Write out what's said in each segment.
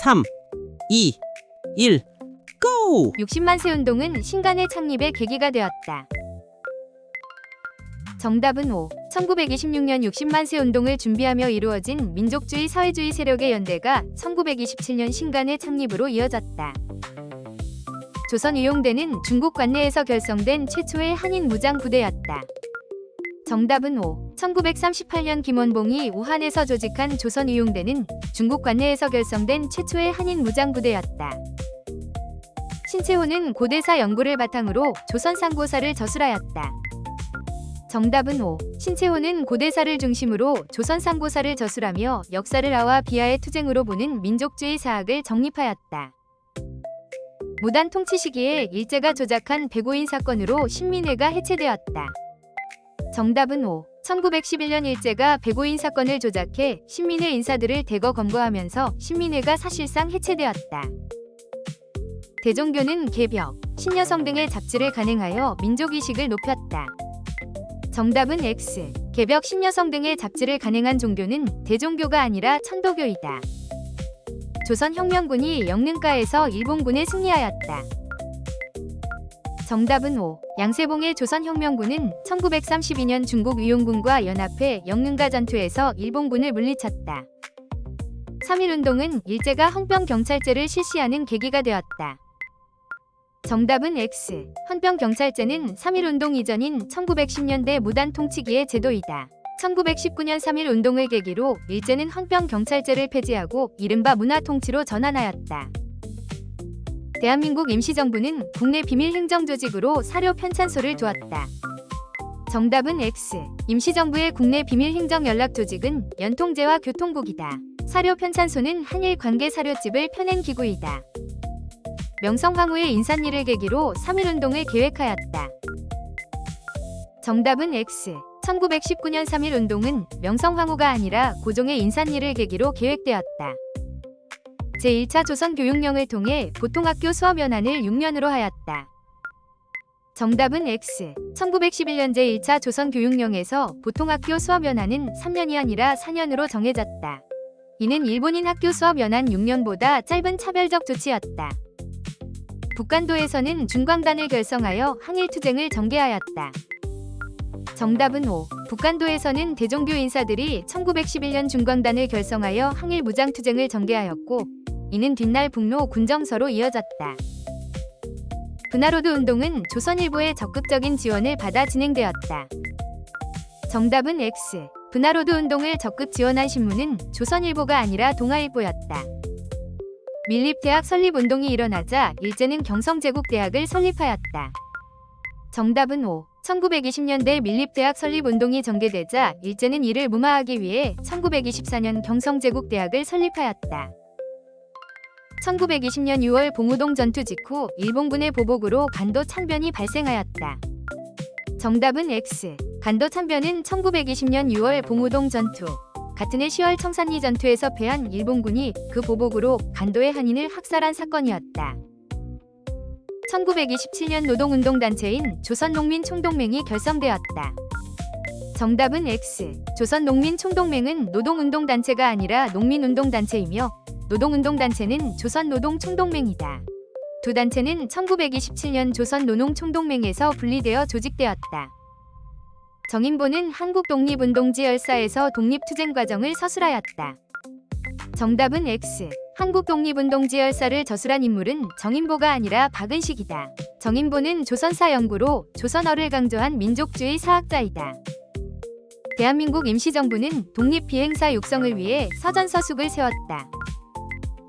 3, 2, 1, 고! 60만 세 운동은 신간의 창립의 계기가 되었다. 정답은 5. 1926년 60만 세 운동을 준비하며 이루어진 민족주의 사회주의 세력의 연대가 1927년 신간의 창립으로 이어졌다. 조선의용대는 중국 관내에서 결성된 최초의 한인 무장 부대였다. 정답은 5. 1938년 김원봉이 우한에서 조직한 조선의용대는 중국 관내에서 결성된 최초의 한인 무장 부대였다. 신채호는 고대사 연구를 바탕으로 조선상고사를 저술하였다. 정답은 5. 신채호는 고대사를 중심으로 조선상고사를 저술하며 역사를 아와 비하의 투쟁으로 보는 민족주의 사학을 정립하였다. 무단 통치 시기에 일제가 조작한 백오인 사건으로 신민회가 해체되었다. 정답은 5. 1911년 일제가 백오인 사건을 조작해 신민회 인사들을 대거 검거하면서 신민회가 사실상 해체되었다. 대종교는 개벽, 신여성 등의 잡지를 간행하여 민족의식을 높였다. 정답은 X. 개벽, 신여성 등의 잡지를 간행한 종교는 대종교가 아니라 천도교이다. 조선혁명군이 영릉가에서 일본군에 승리하였다. 정답은 5. 양세봉의 조선혁명군은 1932년 중국 위용군과 연합해 영릉가 전투에서 일본군을 물리쳤다. 3.1운동은 일제가 헌병경찰제를 실시하는 계기가 되었다. 정답은 X. 헌병경찰제는 3.1운동 이전인 1910년대 무단 통치기의 제도이다. 1919년 3.1운동을 계기로 일제는 헌병경찰제를 폐지하고 이른바 문화통치로 전환하였다. 대한민국 임시정부는 국내 비밀행정조직으로 사료 편찬소를 두었다. 정답은 X. 임시정부의 국내 비밀행정연락조직은 연통제와 교통국이다. 사료 편찬소는 한일 관계 사료집을 펴낸 기구이다. 명성황후의 인산리를 계기로 3.1운동을 계획하였다. 정답은 X. 1919년 3.1운동은 명성황후가 아니라 고종의 인산리를 계기로 계획되었다. 제1차 조선교육령을 통해 보통학교 수업연한을 6년으로 하였다. 정답은 X. 1911년 제1차 조선교육령에서 보통학교 수업연한은 3년이 아니라 4년으로 정해졌다. 이는 일본인 학교 수업연한 6년보다 짧은 차별적 조치였다. 북간도에서는 중광단을 결성하여 항일투쟁을 전개하였다. 정답은 5. 북간도에서는 대종교 인사들이 1911년 중광단을 결성하여 항일 무장투쟁을 전개하였고 이는 뒷날 북로 군정서로 이어졌다. 분하로드 운동은 조선일보의 적극적인 지원을 받아 진행되었다. 정답은 X. 분하로드 운동을 적극 지원한 신문은 조선일보가 아니라 동아일보였다. 밀립대학 설립운동이 일어나자 일제는 경성제국대학을 설립하였다. 정답은 5. 1920년대 밀립대학 설립운동이 전개되자 일제는 이를 무마하기 위해 1924년 경성제국대학을 설립하였다. 1920년 6월 봉우동 전투 직후 일본군의 보복으로 간도 참변이 발생하였다. 정답은 X. 간도 참변은 1920년 6월 봉우동 전투, 같은 해 10월 청산리 전투에서 패한 일본군이 그 보복으로 간도의 한인을 학살한 사건이었다. 1927년 노동운동단체인 조선농민총동맹이 결성되었다. 정답은 X. 조선농민총동맹은 노동운동단체가 아니라 농민운동단체이며 노동운동단체는 조선노동총동맹이다. 두 단체는 1927년 조선노농총동맹에서 분리되어 조직되었다. 정인보는 한국독립운동지 열사에서 독립투쟁 과정을 서술하였다. 정답은 X. 한국독립운동지 열사를 저술한 인물은 정인보가 아니라 박은식이다. 정인보는 조선사 연구로 조선어를 강조한 민족주의 사학자이다. 대한민국 임시정부는 독립비행사 육성을 위해 서전서숙을 세웠다.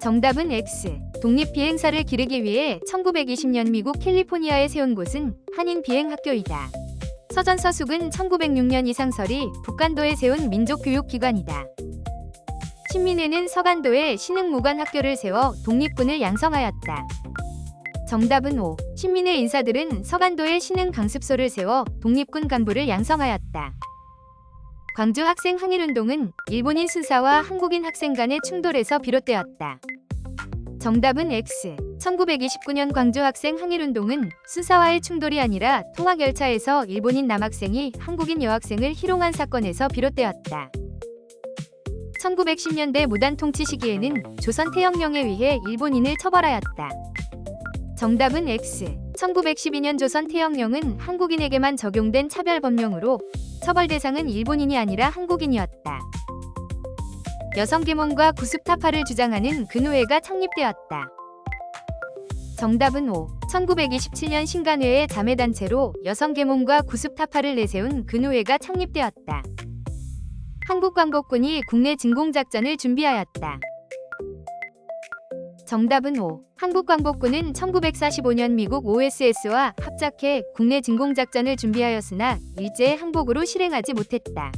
정답은 X. 독립비행사를 기르기 위해 1920년 미국 캘리포니아에 세운 곳은 한인비행학교이다. 서전서숙은 1906년 이상설이 북간도에 세운 민족교육기관이다. 신민회는 서간도에 신흥무관학교를 세워 독립군을 양성하였다. 정답은 5. 신민회 인사들은 서간도에 신흥강습소를 세워 독립군 간부를 양성하였다. 광주 학생 항일운동은 일본인 순사와 한국인 학생 간의 충돌에서 비롯되었다. 정답은 X. 1929년 광주 학생 항일운동은 순사와의 충돌이 아니라 통학열차에서 일본인 남학생이 한국인 여학생을 희롱한 사건에서 비롯되었다. 1910년대 무단 통치 시기에는 조선 태영령에 의해 일본인을 처벌하였다. 정답은 X. 1912년 조선 태영령은 한국인에게만 적용된 차별법령으로 처벌 대상은 일본인이 아니라 한국인이었다. 여성계몽과 구습타파를 주장하는 근우회가 창립되었다. 정답은 O. 1927년 신간회의 자매단체로 여성계몽과 구습타파를 내세운 근우회가 창립되었다. 한국광복군이 국내 진공작전을 준비하였다. 정답은 O. 한국광복군은 1945년 미국 OSS와 합작해 국내 진공작전을 준비하였으나 일제의 항복으로 실행하지 못했다.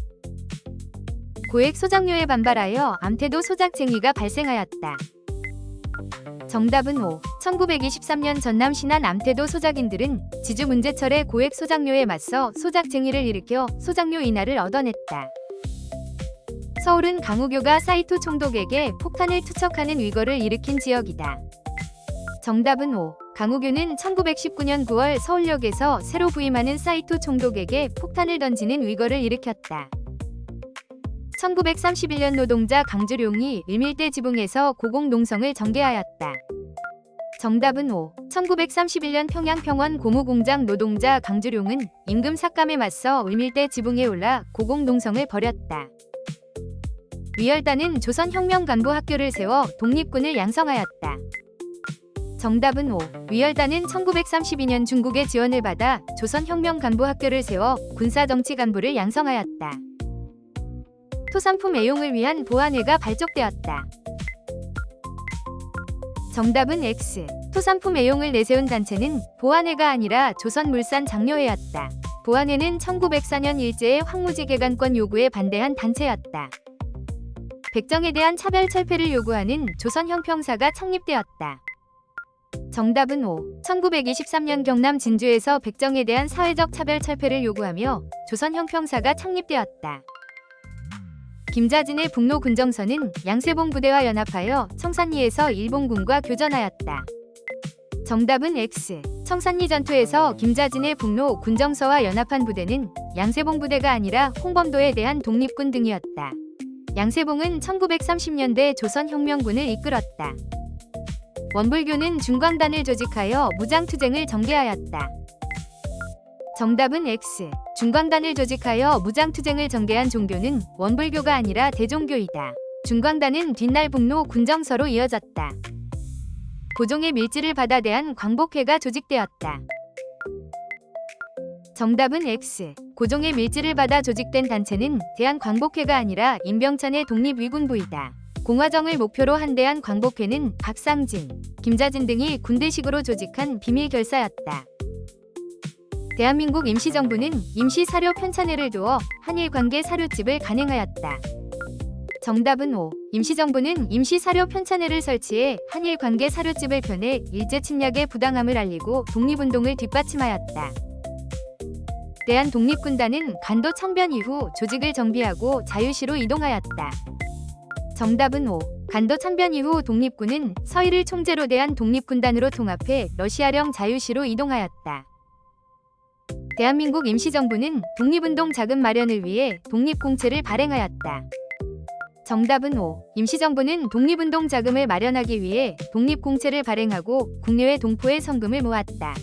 고액 소작료에 반발하여 암태도 소작쟁의가 발생하였다. 정답은 O. 1923년 전남 신안 암태도 소작인들은 지주 문제철의 고액 소작료에 맞서 소작쟁의를 일으켜 소작료 인하를 얻어냈다. 서울은 강우교가 사이토 총독에게 폭탄을 투척하는 위거를 일으킨 지역이다. 정답은 O. 강우교는 1919년 9월 서울역에서 새로 부임하는 사이토 총독에게 폭탄을 던지는 위거를 일으켰다. 1931년 노동자 강주룡이 을밀대 지붕에서 고공농성을 전개하였다. 정답은 O. 1931년 평양평원 고무공장 노동자 강주룡은 임금 삭감에 맞서 을밀대 지붕에 올라 고공농성을 벌였다. 위열단은 조선혁명간부학교를 세워 독립군을 양성하였다. 정답은 O. 위열단은 1932년 중국의 지원을 받아 조선혁명간부학교를 세워 군사정치간부를 양성하였다. 토산품 애용을 위한 보안회가 발족되었다. 정답은 X. 토산품 애용을 내세운 단체는 보안회가 아니라 조선물산장려회였다. 보안회는 1904년 일제의 황무지 개간권 요구에 반대한 단체였다. 백정에 대한 차별 철폐를 요구하는 조선형평사가 창립되었다. 정답은 O. 1923년 경남 진주에서 백정에 대한 사회적 차별 철폐를 요구하며 조선형평사가 창립되었다. 김자진의 북로 군정선은 양세봉 부대와 연합하여 청산리에서 일본군과 교전하였다. 정답은 X. 청산리 전투에서 김자진의 북로 군정서와 연합한 부대는 양세봉 부대가 아니라 홍범도에 대한 독립군 등이었다. 양세봉은 1930년대 조선혁명군을 이끌었다. 원불교는 중광단을 조직하여 무장투쟁을 전개하였다. 정답은 X. 중광단을 조직하여 무장투쟁을 전개한 종교는 원불교가 아니라 대종교이다. 중광단은 뒷날 북로 군정서로 이어졌다. 고종의 밀지를 받아 대한 광복회가 조직되었다. 정답은 X. 고종의 밀지를 받아 조직된 단체는 대한광복회가 아니라 임병찬의 독립위군부이다. 공화정을 목표로 한 대한광복회는 박상진, 김자진 등이 군대식으로 조직한 비밀결사였다. 대한민국 임시정부는 임시사료 편찬회를 두어 한일관계 사료집을 간행하였다. 정답은 O. 임시정부는 임시사료 편찬회를 설치해 한일관계 사료집을 펴내 일제 침략의 부당함을 알리고 독립운동을 뒷받침하였다. 대한독립군단은 간도 창변 이후 조직을 정비하고 자유시로 이동하였다. 정답은 O. 간도 창변 이후 독립군은 서일을 총재로 대한독립군단으로 통합해 러시아령 자유시로 이동하였다. 대한민국 임시정부는 독립운동 자금 마련을 위해 독립공채를 발행하였다. 정답은 O. 임시정부는 독립운동 자금을 마련하기 위해 독립공채를 발행하고 국내외 동포의 성금을 모았다.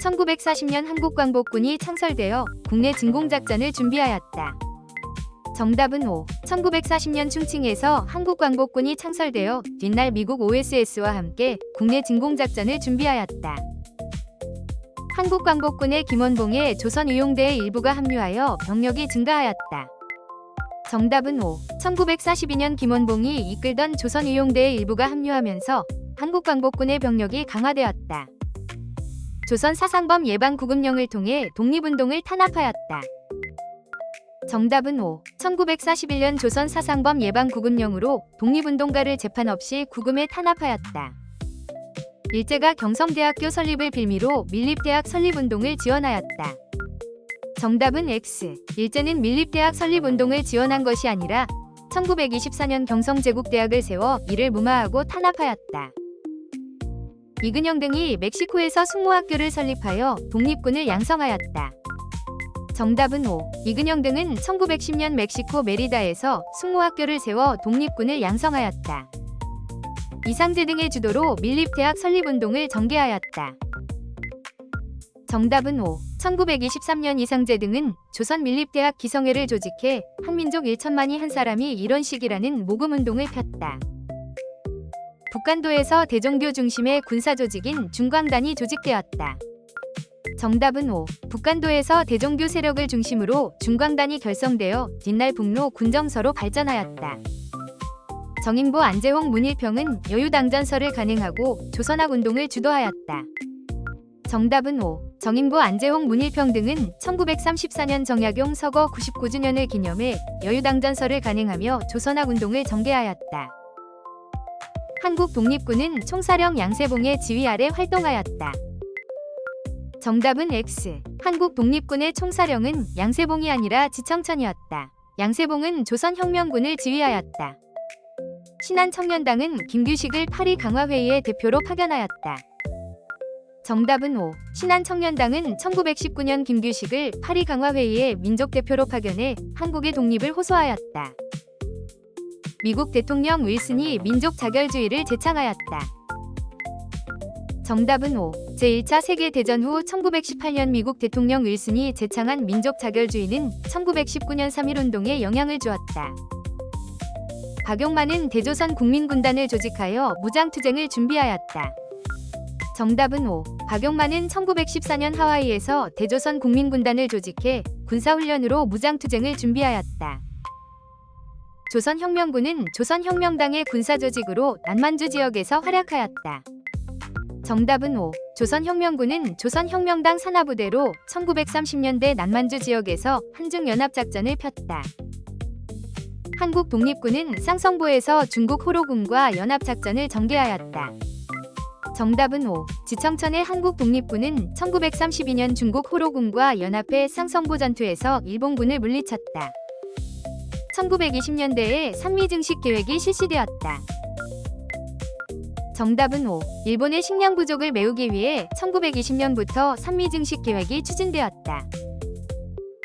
1940년 한국광복군이 창설되어 국내 진공작전을 준비하였다. 정답은 O. 1940년 충칭에서 한국광복군이 창설되어 뒷날 미국 OSS와 함께 국내 진공작전을 준비하였다. 한국광복군의 김원봉에 조선의용대의 일부가 합류하여 병력이 증가하였다. 정답은 O. 1942년 김원봉이 이끌던 조선의용대의 일부가 합류하면서 한국광복군의 병력이 강화되었다. 조선 사상범 예방 구급령을 통해 독립운동을 탄압하였다. 정답은 O. 1941년 조선 사상범 예방 구급령으로 독립운동가를 재판 없이 구금에 탄압하였다. 일제가 경성대학교 설립을 빌미로 밀립대학 설립운동을 지원하였다. 정답은 X. 일제는 밀립대학 설립운동을 지원한 것이 아니라 1924년 경성제국대학을 세워 이를 무마하고 탄압하였다. 이근영 등이 멕시코에서 숙모학교를 설립하여 독립군을 양성하였다. 정답은 5. 이근영 등은 1910년 멕시코 메리다에서 숙모학교를 세워 독립군을 양성하였다. 이상제 등의 주도로 밀립대학 설립운동을 전개하였다. 정답은 5. 1923년 이상제 등은 조선밀립대학 기성회를 조직해 한민족 1천만이 한 사람이 이런 식이라는 모금운동을 폈다. 북간도에서 대종교 중심의 군사조직인 중광단이 조직되었다. 정답은 5. 북간도에서 대종교 세력을 중심으로 중광단이 결성되어 뒷날 북로 군정서로 발전하였다. 정인보 안재홍 문일평은 여유당전설을 간행하고 조선학 운동을 주도하였다. 정답은 5. 정인보 안재홍 문일평 등은 1934년 정약용 서거 99주년을 기념해 여유당전설을 간행하며 조선학 운동을 전개하였다. 한국 독립군은 총사령 양세봉의 지휘 아래 활동하였다. 정답은 X. 한국 독립군의 총사령은 양세봉이 아니라 지청천이었다. 양세봉은 조선혁명군을 지휘하였다. 신한청년당은 김규식을 파리 강화회의의 대표로 파견하였다. 정답은 5. 신한청년당은 1919년 김규식을 파리 강화회의의 민족대표로 파견해 한국의 독립을 호소하였다. 미국 대통령 윌슨이 민족자결주의를 제창하였다. 정답은 5. 제1차 세계대전 후 1918년 미국 대통령 윌슨이 제창한 민족자결주의는 1919년 3.1운동에 영향을 주었다. 박용만은 대조선 국민군단을 조직하여 무장투쟁을 준비하였다. 정답은 5. 박용만은 1914년 하와이에서 대조선 국민군단을 조직해 군사훈련으로 무장투쟁을 준비하였다. 조선혁명군은 조선혁명당의 군사조직으로 남만주 지역에서 활약하였다. 정답은 5. 조선혁명군은 조선혁명당 산하부대로 1930년대 남만주 지역에서 한중연합작전을 폈다. 한국 독립군은 쌍성보에서 중국 호로군과 연합작전을 전개하였다. 정답은 5. 지청천의 한국 독립군은 1932년 중국 호로군과 연합해 쌍성보 전투에서 일본군을 물리쳤다. 1920년대에 산미증식 계획이 실시되었다. 정답은 5. 일본의 식량 부족을 메우기 위해 1920년부터 산미증식 계획이 추진되었다.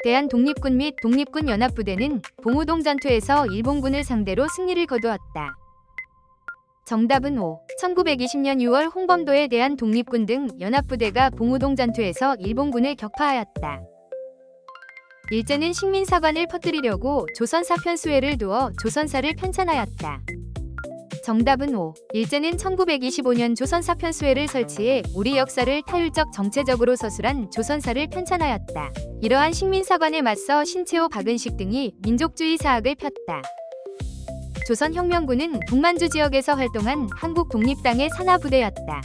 대한독립군 및 독립군연합부대는 봉우동 전투에서 일본군을 상대로 승리를 거두었다. 정답은 5. 1920년 6월 홍범도에 대한 독립군 등 연합부대가 봉우동 전투에서 일본군을 격파하였다. 일제는 식민사관을 퍼뜨리려고 조선사편수회를 두어 조선사를 편찬하였다. 정답은 5. 일제는 1925년 조선사편수회를 설치해 우리 역사를 타율적 정체적으로 서술한 조선사를 편찬하였다. 이러한 식민사관에 맞서 신채호 박은식 등이 민족주의 사학을 폈다. 조선혁명군은 북만주 지역에서 활동한 한국 독립당의 산하부대였다.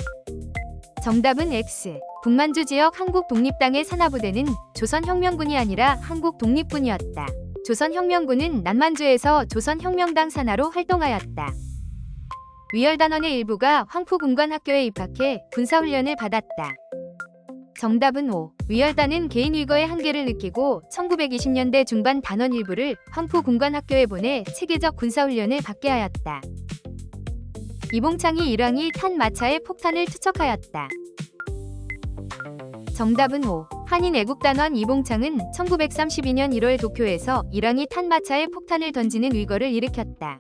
정답은 X. 북만주 지역 한국 독립당의 산하부대는 조선혁명군이 아니라 한국 독립군이었다. 조선혁명군은 남만주에서 조선혁명당 산하로 활동하였다. 위열단원의 일부가 황푸군관학교에 입학해 군사훈련을 받았다. 정답은 5. 위열단은 개인 위거의 한계를 느끼고 1920년대 중반 단원 일부를 황푸군관학교에 보내 체계적 군사훈련을 받게 하였다. 이봉창이 일왕이 탄 마차에 폭탄을 투척하였다. 정답은 5. 한인 애국단원 이봉창은 1932년 1월 도쿄에서 일왕이 탄 마차에 폭탄을 던지는 위거를 일으켰다.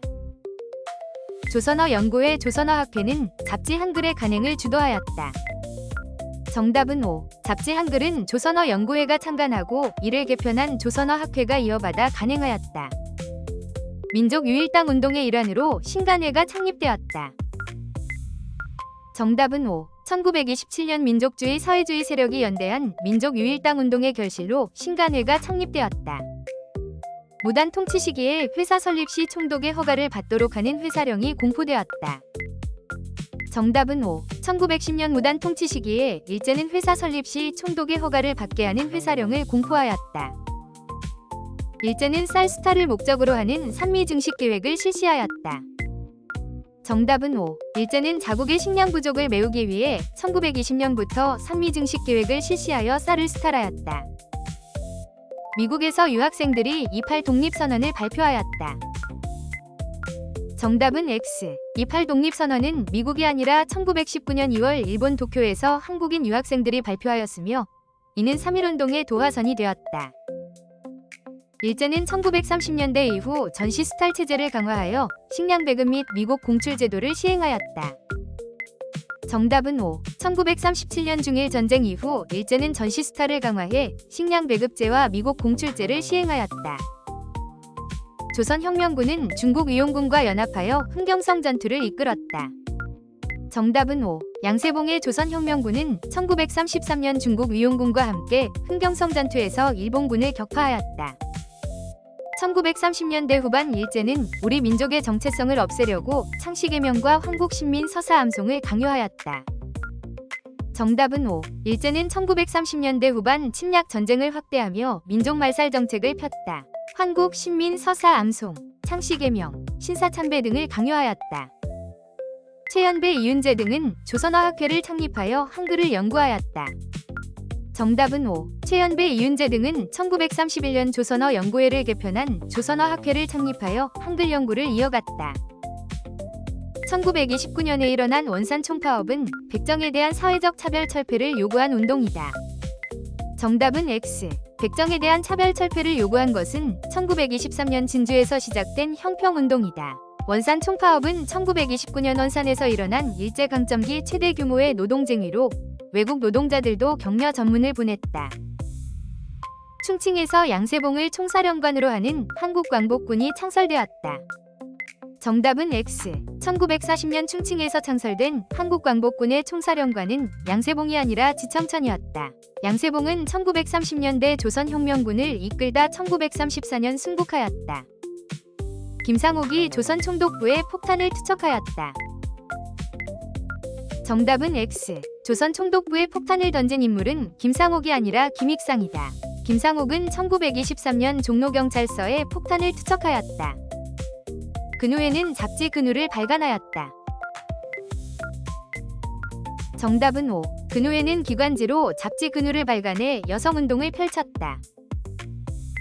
조선어 연구회 조선어학회는 잡지 한글의 간행을 주도하였다. 정답은 5. 잡지 한글은 조선어 연구회가 창간하고 이를 개편한 조선어학회가 이어받아 간행하였다. 민족유일당 운동의 일환으로 신간회가 창립되었다. 정답은 5. 1927년 민족주의 사회주의 세력이 연대한 민족유일당 운동의 결실로 신간회가 창립되었다. 무단 통치 시기에 회사 설립 시 총독의 허가를 받도록 하는 회사령이 공포되었다. 정답은 5. 1910년 무단 통치 시기에 일제는 회사 설립 시 총독의 허가를 받게 하는 회사령을 공포하였다. 일제는 쌀수탈을 목적으로 하는 산미증식 계획을 실시하였다. 정답은 5. 일제는 자국의 식량 부족을 메우기 위해 1920년부터 산미증식 계획을 실시하여 쌀을 수탈하였다. 미국에서 유학생들이 28 독립선언을 발표하였다. 정답은 X. 28 독립선언은 미국이 아니라 1919년 2월 일본 도쿄에서 한국인 유학생들이 발표하였으며 이는 3.1운동의 도화선이 되었다. 일제는 1930년대 이후 전시 수탈 체제를 강화하여 식량 배급 및 미국 공출 제도를 시행하였다. 정답은 5. 1937년 중일 전쟁 이후 일제는 전시 수탈을 강화해 식량 배급제와 미국 공출제를 시행하였다. 조선혁명군은 중국 위용군과 연합하여 흥경성 전투를 이끌었다. 정답은 5. 양세봉의 조선혁명군은 1933년 중국 위용군과 함께 흥경성 전투에서 일본군을 격파하였다. 1930년대 후반 일제는 우리 민족의 정체성을 없애려고 창씨개명과 황국신민 서사암송을 강요하였다. 정답은 5. 일제는 1930년대 후반 침략 전쟁을 확대하며 민족 말살 정책을 폈다. 황국, 신민, 서사, 암송, 창씨개명, 신사참배 등을 강요하였다. 최연배, 이윤재 등은 조선어학회를 창립하여 한글을 연구하였다. 정답은 5. 최연배, 이윤재 등은 1931년 조선어 연구회를 개편한 조선어학회를 창립하여 한글 연구를 이어갔다. 1929년에 일어난 원산 총파업은 백정에 대한 사회적 차별 철폐를 요구한 운동이다. 정답은 X. 백정에 대한 차별 철폐를 요구한 것은 1923년 진주에서 시작된 형평운동이다. 원산 총파업은 1929년 원산에서 일어난 일제강점기 최대 규모의 노동쟁위로 외국 노동자들도 격려 전문을 보냈다. 충칭에서 양세봉을 총사령관으로 하는 한국광복군이 창설되었다. 정답은 X. 1940년 충칭에서 창설된 한국광복군의 총사령관은 양세봉이 아니라 지청천이었다. 양세봉은 1930년대 조선혁명군을 이끌다 1934년 순국하였다. 김상옥이 조선 총독부에 폭탄을 투척하였다. 정답은 X. 조선 총독부에 폭탄을 던진 인물은 김상옥이 아니라 김익상이다. 김상옥은 1923년 종로경찰서에 폭탄을 투척하였다. 근후에는 잡지 근후를 발간하였다. 정답은 5. 근후에는 기관지로 잡지 근후를 발간해 여성운동을 펼쳤다.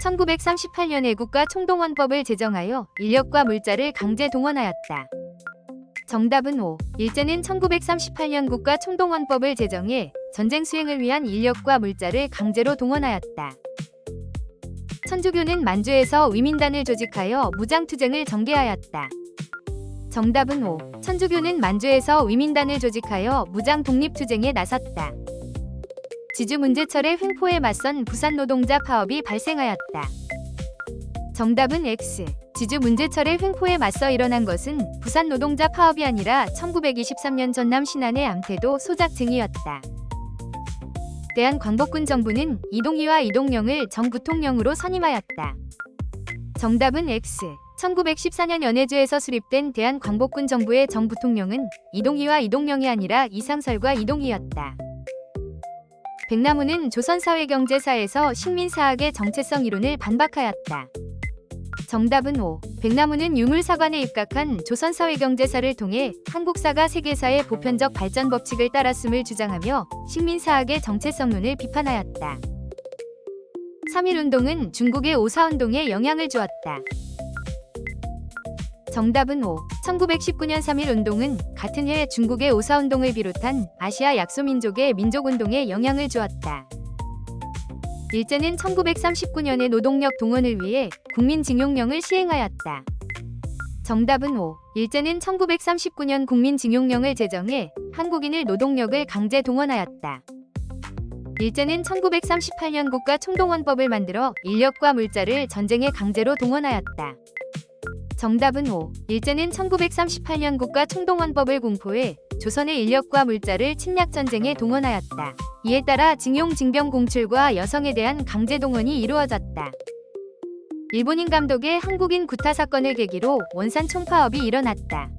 1938년 애국가 총동원법을 제정하여 인력과 물자를 강제 동원하였다. 정답은 5. 일제는 1938년 국가 총동원법을 제정해 전쟁 수행을 위한 인력과 물자를 강제로 동원하였다. 천주교는 만주에서 위민단을 조직하여 무장투쟁을 전개하였다. 정답은 5. 천주교는 만주에서 위민단을 조직하여 무장 독립투쟁에 나섰다. 지주 문제철의 횡포에 맞선 부산 노동자 파업이 발생하였다. 정답은 X. 지주 문제철의 횡포에 맞서 일어난 것은 부산 노동자 파업이 아니라 1923년 전남 신안의 암태도 소작쟁이였다. 대한광복군 정부는 이동희와 이동영을 정부통령으로 선임하였다. 정답은 X. 1914년 연해주에서 수립된 대한광복군 정부의 정부통령은 이동희와 이동영이 아니라 이상설과 이동희였다. 백나무는 조선사회경제사에서 식민사학의 정체성 이론을 반박하였다. 정답은 5. 백나무는 유물사관에 입각한 조선사회경제사를 통해 한국사가 세계사의 보편적 발전 법칙을 따랐음을 주장하며 식민사학의 정체성론을 비판하였다. 3.1운동은 중국의 오사운동에 영향을 주었다. 정답은 5. 1919년 3.1운동은 같은 해 중국의 오사운동을 비롯한 아시아 약소민족의 민족운동에 영향을 주었다. 일제는 1939년에 노동력 동원을 위해 국민징용령을 시행하였다. 정답은 5. 일제는 1939년 국민징용령을 제정해 한국인을 노동력을 강제 동원하였다. 일제는 1938년 국가 총동원법을 만들어 인력과 물자를 전쟁에 강제로 동원하였다. 정답은 5. 일제는 1938년 국가 총동원법을 공포해 조선의 인력과 물자를 침략전쟁에 동원하였다. 이에 따라 징용 징병 공출과 여성에 대한 강제 동원이 이루어졌다. 일본인 감독의 한국인 구타 사건을 계기로 원산 총파업이 일어났다.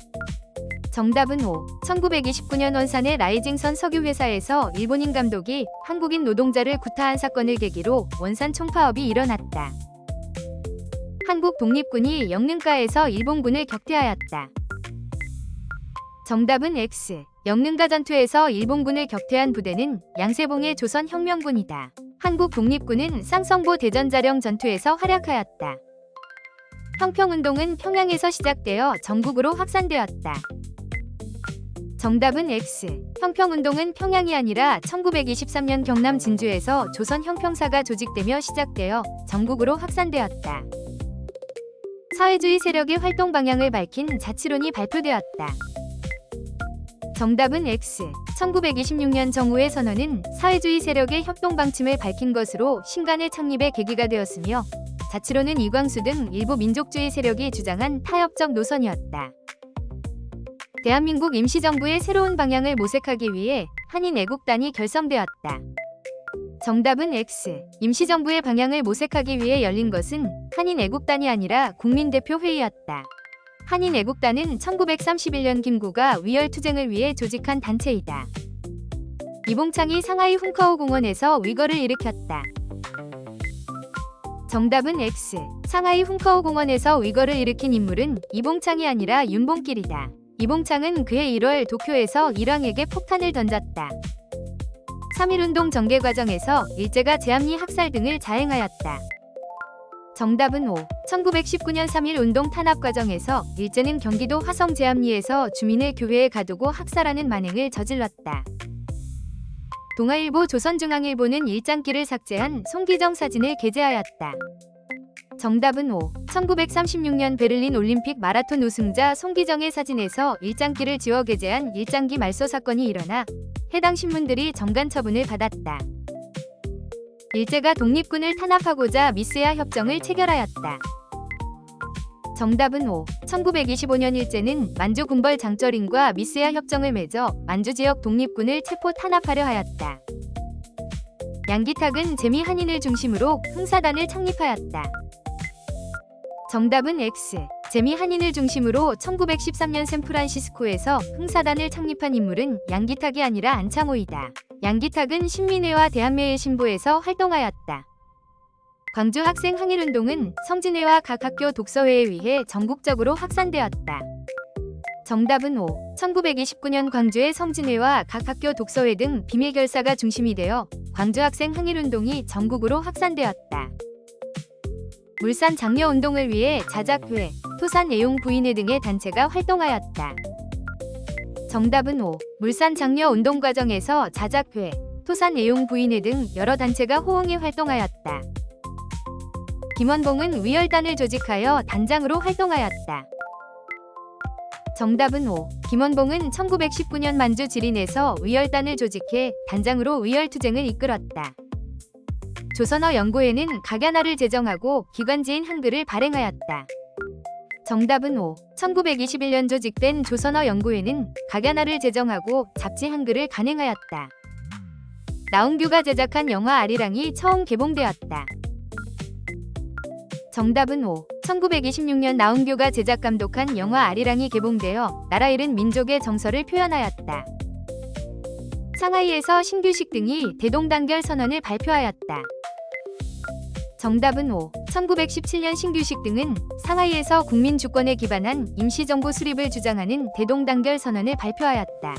정답은 5. 1929년 원산의 라이징선 석유회사에서 일본인 감독이 한국인 노동자를 구타한 사건을 계기로 원산 총파업이 일어났다. 한국 독립군이 영릉가에서 일본군을 격퇴하였다. 정답은 X. 영릉가 전투에서 일본군을 격퇴한 부대는 양세봉의 조선혁명군이다. 한국 독립군은 쌍성보 대전자령 전투에서 활약하였다. 형평운동은 평양에서 시작되어 전국으로 확산되었다. 정답은 X. 형평운동은 평양이 아니라 1923년 경남 진주에서 조선 형평사가 조직되며 시작되어 전국으로 확산되었다. 사회주의 세력의 활동 방향을 밝힌 자치론이 발표되었다. 정답은 X. 1926년 정우의 선언은 사회주의 세력의 협동 방침을 밝힌 것으로 신간의 창립의 계기가 되었으며 자치론은 이광수 등 일부 민족주의 세력이 주장한 타협적 노선이었다. 대한민국 임시정부의 새로운 방향을 모색하기 위해 한인애국단이 결성되었다. 정답은 X. 임시정부의 방향을 모색하기 위해 열린 것은 한인애국단이 아니라 국민대표회의였다. 한인애국단은 1931년 김구가 위열투쟁을 위해 조직한 단체이다. 이봉창이 상하이 훈카오 공원에서 위거를 일으켰다. 정답은 X. 상하이 훈카오 공원에서 위거를 일으킨 인물은 이봉창이 아니라 윤봉길이다. 이봉창은 그해 1월 도쿄에서 일왕에게 폭탄을 던졌다. 3.1운동 전개 과정에서 일제가 제압리 학살 등을 자행하였다. 정답은 O. 1919년 3.1운동 탄압 과정에서 일제는 경기도 화성 제압리에서 주민을 교회에 가두고 학살하는 만행을 저질렀다. 동아일보 조선중앙일보는 일장기를 삭제한 송기정 사진을 게재하였다. 정답은 O. 1936년 베를린 올림픽 마라톤 우승자 송기정의 사진에서 일장기를 지워 게재한 일장기 말소 사건이 일어나 해당 신문들이 정간 처분을 받았다. 일제가 독립군을 탄압하고자 미스야 협정을 체결하였다. 정답은 O. 1925년 일제는 만주 군벌 장쩌린과 미스야 협정을 맺어 만주 지역 독립군을 체포 탄압하려 하였다. 양기탁은 재미 한인을 중심으로 흥사단을 창립하였다. 정답은 X. 재미 한인을 중심으로 1913년 샌프란시스코에서 흥사단을 창립한 인물은 양기탁이 아니라 안창호이다. 양기탁은 신민회와 대한매일신보에서 활동하였다. 광주 학생 항일운동은 성진회와 각 학교 독서회에 의해 전국적으로 확산되었다. 정답은 O. 1929년 광주의 성진회와 각 학교 독서회 등 비밀결사가 중심이 되어 광주 학생 항일운동이 전국으로 확산되었다. 물산 장려운동을 위해 자작회, 토산 애용 부인회 등의 단체가 활동하였다. 정답은 O. 물산 장려운동 과정에서 자작회, 토산 애용 부인회 등 여러 단체가 호응해 활동하였다. 김원봉은 위열단을 조직하여 단장으로 활동하였다. 정답은 O. 김원봉은 1919년 만주 지린에서 위열단을 조직해 단장으로 위열투쟁을 이끌었다. 조선어 연구회는 각야나를 제정하고 기관지인 한글을 발행하였다. 정답은 O. 1921년 조직된 조선어 연구회는 각야나를 제정하고 잡지 한글을 간행하였다. 나운규가 제작한 영화 아리랑이 처음 개봉되었다. 정답은 O. 1926년 나운규가 제작 감독한 영화 아리랑이 개봉되어 나라 잃은 민족의 정서를 표현하였다. 상하이에서 신규식 등이 대동단결 선언을 발표하였다. 정답은 O. 1917년 신규식 등은 상하이에서 국민 주권에 기반한 임시정부 수립을 주장하는 대동단결 선언을 발표하였다.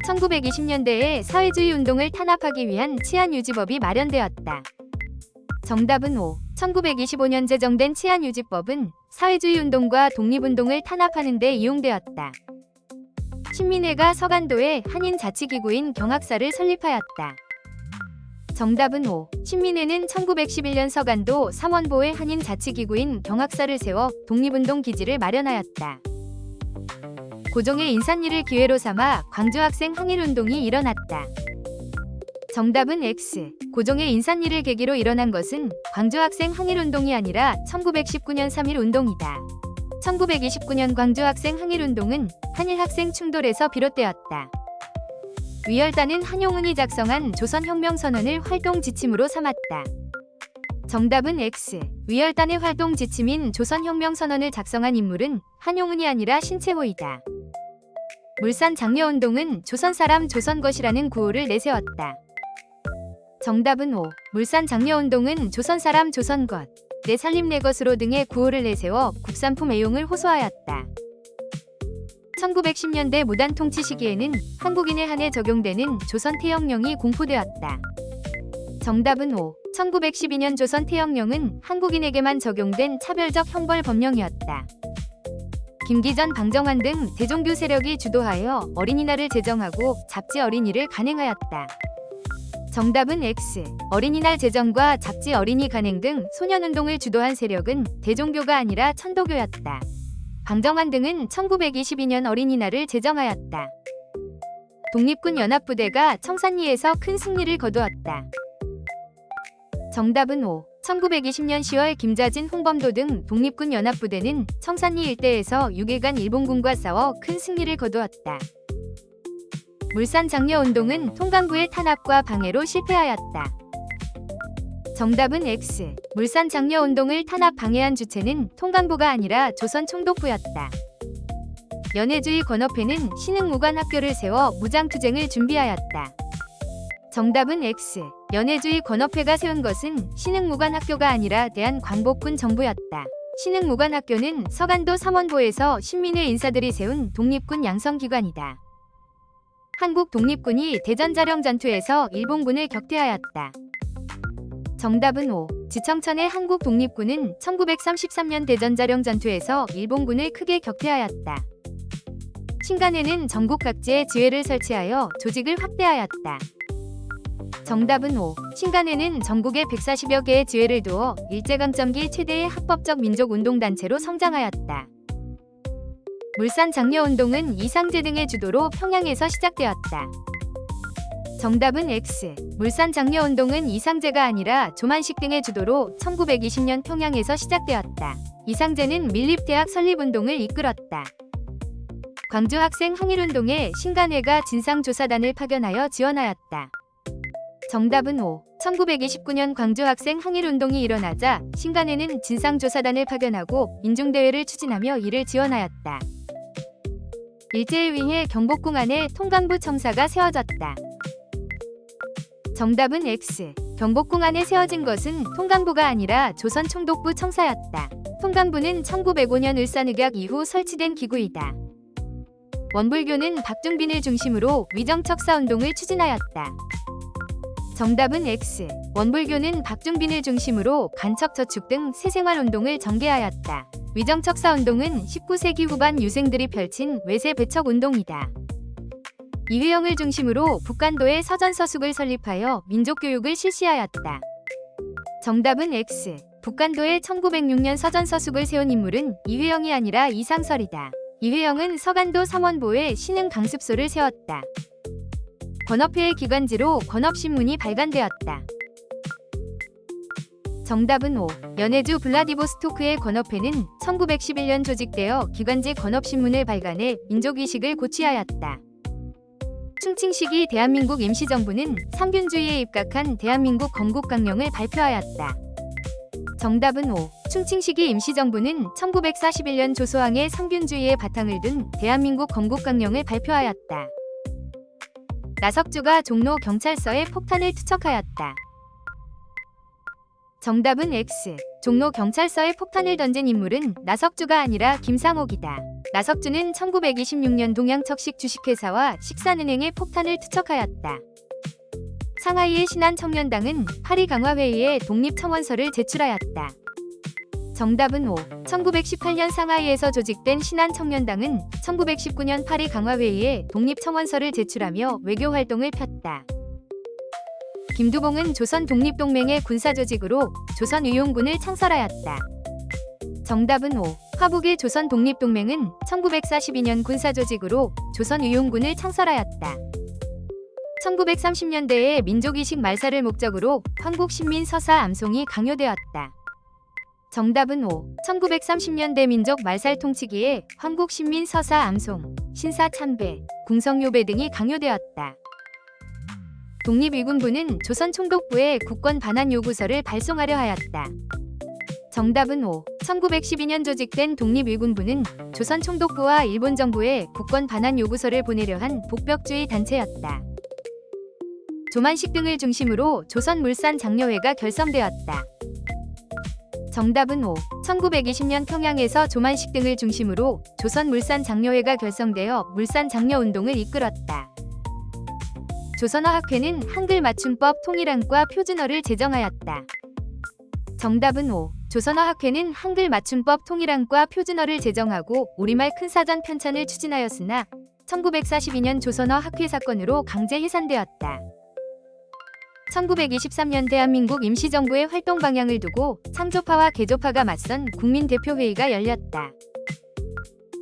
1920년대에 사회주의 운동을 탄압하기 위한 치안유지법이 마련되었다. 정답은 O. 1925년 제정된 치안유지법은 사회주의 운동과 독립운동을 탄압하는 데 이용되었다. 신민회가 서간도에 한인 자치기구인 경학사를 설립하였다. 정답은 O. 신민회는 1911년 서간도 삼원보에 한인 자치기구인 경학사를 세워 독립운동 기지를 마련하였다. 고종의 인산리를 기회로 삼아 광주 학생 항일운동이 일어났다. 정답은 X. 고종의 인산리를 계기로 일어난 것은 광주 학생 항일운동이 아니라 1919년 3.1운동이다. 1929년 광주 학생 항일운동은 한일 학생 충돌에서 비롯되었다. 위열단은 한용운이 작성한 조선혁명선언을 활동 지침으로 삼았다. 정답은 X. 위열단의 활동 지침인 조선혁명선언을 작성한 인물은 한용운이 아니라 신채호이다. 물산 장려운동은 조선사람 조선것이라는 구호를 내세웠다. 정답은 O. 물산 장려운동은 조선사람 조선것, 내 살림 내 것으로 등의 구호를 내세워 국산품 애용을 호소하였다. 1910년대 무단 통치 시기에는 한국인에 한해 적용되는 조선 태영령이 공포되었다. 정답은 O. 1912년 조선 태영령은 한국인에게만 적용된 차별적 형벌 법령이었다. 김기전, 방정환 등 대종교 세력이 주도하여 어린이날을 제정하고 잡지 어린이를 간행하였다. 정답은 X. 어린이날 제정과 잡지 어린이 간행 등 소년운동을 주도한 세력은 대종교가 아니라 천도교였다. 방정환 등은 1922년 어린이날을 제정하였다. 독립군 연합부대가 청산리에서 큰 승리를 거두었다. 정답은 O. 1920년 10월 김자진, 홍범도 등 독립군 연합부대는 청산리 일대에서 6일간 일본군과 싸워 큰 승리를 거두었다. 물산 장려운동은 통강부의 탄압과 방해로 실패하였다. 정답은 X. 물산 장려운동을 탄압 방해한 주체는 통강부가 아니라 조선 총독부였다. 연해주의 권업회는 신흥무관학교를 세워 무장투쟁을 준비하였다. 정답은 X. 연해주의 권업회가 세운 것은 신흥무관학교가 아니라 대한광복군 정부였다. 신흥무관학교는 서간도 삼원보에서 신민회 인사들이 세운 독립군 양성기관이다. 한국 독립군이 대전자령 전투에서 일본군을 격퇴하였다. 정답은 O. 지청천의 한국 독립군은 1933년 대전자령 전투에서 일본군을 크게 격퇴하였다. 신간에는 전국 각지에 지회를 설치하여 조직을 확대하였다. 정답은 O. 신간에는 전국에 140여 개의 지회를 두어 일제강점기 최대의 합법적 민족운동단체로 성장하였다. 물산 장려운동은 이상제 등의 주도로 평양에서 시작되었다. 정답은 X. 물산 장려운동은 이상제가 아니라 조만식 등의 주도로 1920년 평양에서 시작되었다. 이상제는 밀립대학 설립운동을 이끌었다. 광주 학생 항일운동에 신간회가 진상조사단을 파견하여 지원하였다. 정답은 O. 1929년 광주 학생 항일운동이 일어나자 신간회는 진상조사단을 파견하고 민중대회를 추진하며 이를 지원하였다. 일제에 의해 경복궁 안에 통강부 청사가 세워졌다. 정답은 X. 경복궁 안에 세워진 것은 통강부가 아니라 조선 총독부 청사였다. 통강부는 1905년 을사늑약 이후 설치된 기구이다. 원불교는 박중빈을 중심으로 위정척사운동을 추진하였다. 정답은 X. 원불교는 박중빈을 중심으로 간척저축 등 새생활운동을 전개하였다. 위정척사운동은 19세기 후반 유생들이 펼친 외세 배척운동이다. 이회영을 중심으로 북간도에 서전서숙을 설립하여 민족교육을 실시하였다. 정답은 X. 북간도에 1906년 서전서숙을 세운 인물은 이회영이 아니라 이상설이다. 이회영은 서간도 삼원보에 신흥 강습소를 세웠다. 권업회의 기관지로 권업신문이 발간되었다. 정답은 O. 연해주 블라디보스토크의 권업회는 1911년 조직되어 기관지 권업신문을 발간해 민족의식을 고취하였다. 충칭식이 대한민국 임시정부는 상균주의에 입각한 대한민국 건국강령을 발표하였다. 정답은 O. 충칭식이 임시정부는 1941년 조소항의 상균주의에 바탕을 둔 대한민국 건국강령을 발표하였다. 나석주가 종로 경찰서에 폭탄을 투척하였다. 정답은 X. 종로 경찰서에 폭탄을 던진 인물은 나석주가 아니라 김상옥이다. 나석주는 1926년 동양척식 주식회사와 식산은행에 폭탄을 투척하였다. 상하이의 신한청년당은 파리 강화회의에 독립청원서를 제출하였다. 정답은 O. 1918년 상하이에서 조직된 신한청년당은 1919년 파리 강화회의에 독립청원서를 제출하며 외교활동을 폈다. 김두봉은 조선 독립동맹의 군사조직으로 조선의용군을 창설하였다. 정답은 O. 화북의 조선 독립동맹은 1942년 군사조직으로 조선의용군을 창설하였다. 1930년대에 민족의식 말살을 목적으로 황국신민 서사 암송이 강요되었다. 정답은 O. 1930년대 민족 말살 통치기에 황국신민 서사 암송, 신사 참배, 궁성요배 등이 강요되었다. 독립의군부는 조선 총독부에 국권 반환 요구서를 발송하려 하였다. 정답은 O. 1912년 조직된 독립의군부는 조선 총독부와 일본 정부에 국권 반환 요구서를 보내려 한 복벽주의 단체였다. 조만식 등을 중심으로 조선 물산 장려회가 결성되었다. 정답은 O. 1920년 평양에서 조만식 등을 중심으로 조선 물산 장려회가 결성되어 물산 장려운동을 이끌었다. 조선어학회는 한글 맞춤법 통일안과 표준어를 제정하였다. 정답은 O. 조선어학회는 한글 맞춤법 통일안과 표준어를 제정하고 우리말 큰사전 편찬을 추진하였으나 1942년 조선어 학회 사건으로 강제 해산되었다. 1923년 대한민국 임시정부의 활동 방향을 두고 창조파와 개조파가 맞선 국민대표회의가 열렸다.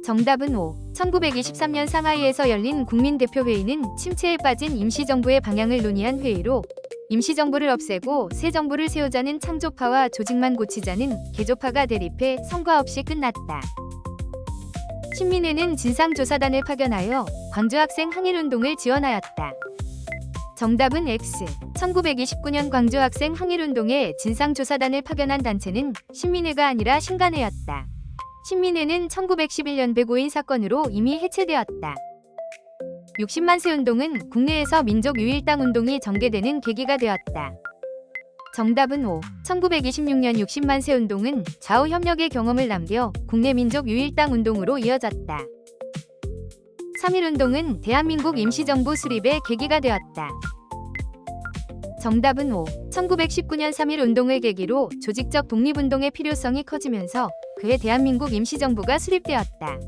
정답은 5. 1923년 상하이에서 열린 국민대표회의는 침체에 빠진 임시정부의 방향을 논의한 회의로 임시정부를 없애고 새 정부를 세우자는 창조파와 조직만 고치자는 개조파가 대립해 성과 없이 끝났다. 신민회는 진상조사단을 파견하여 광주학생 항일운동을 지원하였다. 정답은 X. 1929년 광주학생 항일운동에 진상조사단을 파견한 단체는 신민회가 아니라 신간회였다. 신민회는 1911년 105인 사건으로 이미 해체되었다. 60만세 운동은 국내에서 민족유일당 운동이 전개되는 계기가 되었다. 정답은 5. 1926년 60만세 운동은 좌우 협력의 경험을 남겨 국내 민족유일당 운동으로 이어졌다. 3.1운동은 대한민국 임시정부 수립의 계기가 되었다. 정답은 5. 1919년 3.1운동을 계기로 조직적 독립운동의 필요성이 커지면서 그해 대한민국 임시정부가 수립되었다.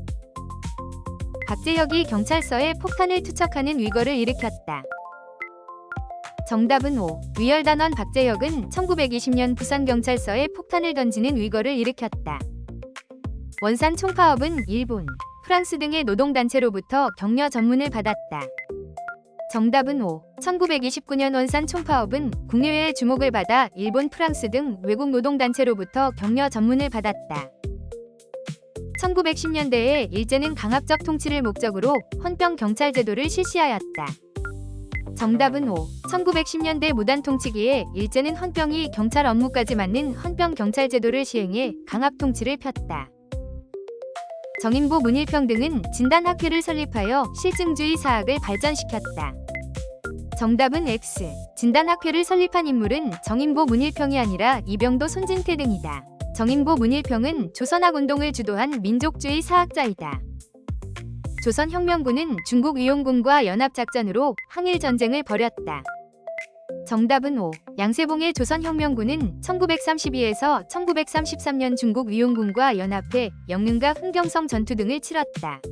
박재혁이 경찰서에 폭탄을 투척하는 위거를 일으켰다. 정답은 5. 위열단원 박재혁은 1920년 부산경찰서에 폭탄을 던지는 위거를 일으켰다. 원산 총파업은 일본, 프랑스 등의 노동단체로부터 격려 전문을 받았다. 정답은 5. 1929년 원산 총파업은 국내외의 주목을 받아 일본, 프랑스 등 외국 노동단체로부터 격려 전문을 받았다. 1910년대에 일제는 강압적 통치를 목적으로 헌병경찰제도를 실시하였다. 정답은 5. 1910년대 무단통치기에 일제는 헌병이 경찰 업무까지 맡는 헌병경찰제도를 시행해 강압통치를 폈다. 정인보 문일평 등은 진단학회를 설립하여 실증주의 사학을 발전시켰다. 정답은 X. 진단학회를 설립한 인물은 정인보 문일평이 아니라 이병도 손진태 등이다. 정인보 문일평은 조선학운동을 주도한 민족주의 사학자이다. 조선혁명군은 중국 위용군과 연합작전으로 항일전쟁을 벌였다. 정답은 5. 양세봉의 조선혁명군은 1932에서 1933년 중국 위용군과 연합해 영릉과 흥경성 전투 등을 치렀다.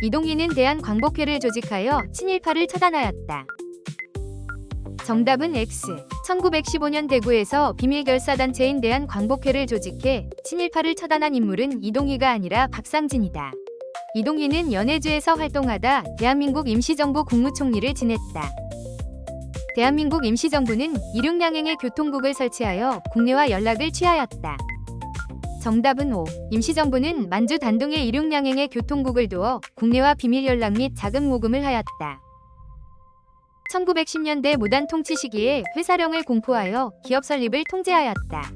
이동희는 대한광복회를 조직하여 친일파를 처단하였다. 정답은 X. 1915년 대구에서 비밀결사단체인 대한광복회를 조직해 친일파를 처단한 인물은 이동희가 아니라 박상진이다. 이동희는 연해주에서 활동하다 대한민국 임시정부 국무총리를 지냈다. 대한민국 임시정부는 이륙량행의 교통국을 설치하여 국내와 연락을 취하였다. 정답은 5. 임시정부는 만주 단둥에 이륙량행의 교통국을 두어 국내와 비밀연락 및 자금 모금을 하였다. 1910년대 무단 통치 시기에 회사령을 공포하여 기업 설립을 통제하였다.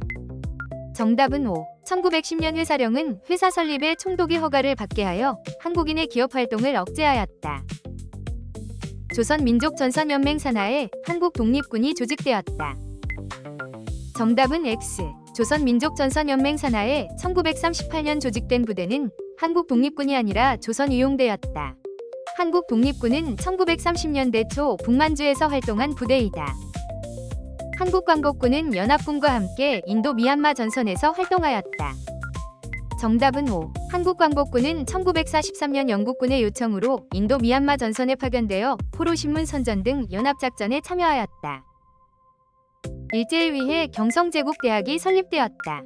정답은 5. 1910년 회사령은 회사 설립에 총독의 허가를 받게 하여 한국인의 기업 활동을 억제하였다. 조선민족전선연맹 산하에 한국독립군이 조직되었다. 정답은 X. 조선민족전선연맹 산하에 1938년 조직된 부대는 한국독립군이 아니라 조선위용대였다. 한국독립군은 1930년대 초 북만주에서 활동한 부대이다. 한국광복군은 연합군과 함께 인도 미얀마 전선에서 활동하였다. 정답은 5. 한국광복군은 1943년 영국군의 요청으로 인도 미얀마 전선에 파견되어 포로신문 선전 등 연합작전에 참여하였다. 일제를 위해 경성제국대학이 설립되었다.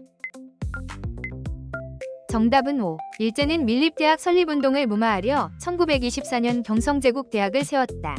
정답은 5. 일제는 밀립대학 설립운동을 무마하려 1924년 경성제국대학을 세웠다.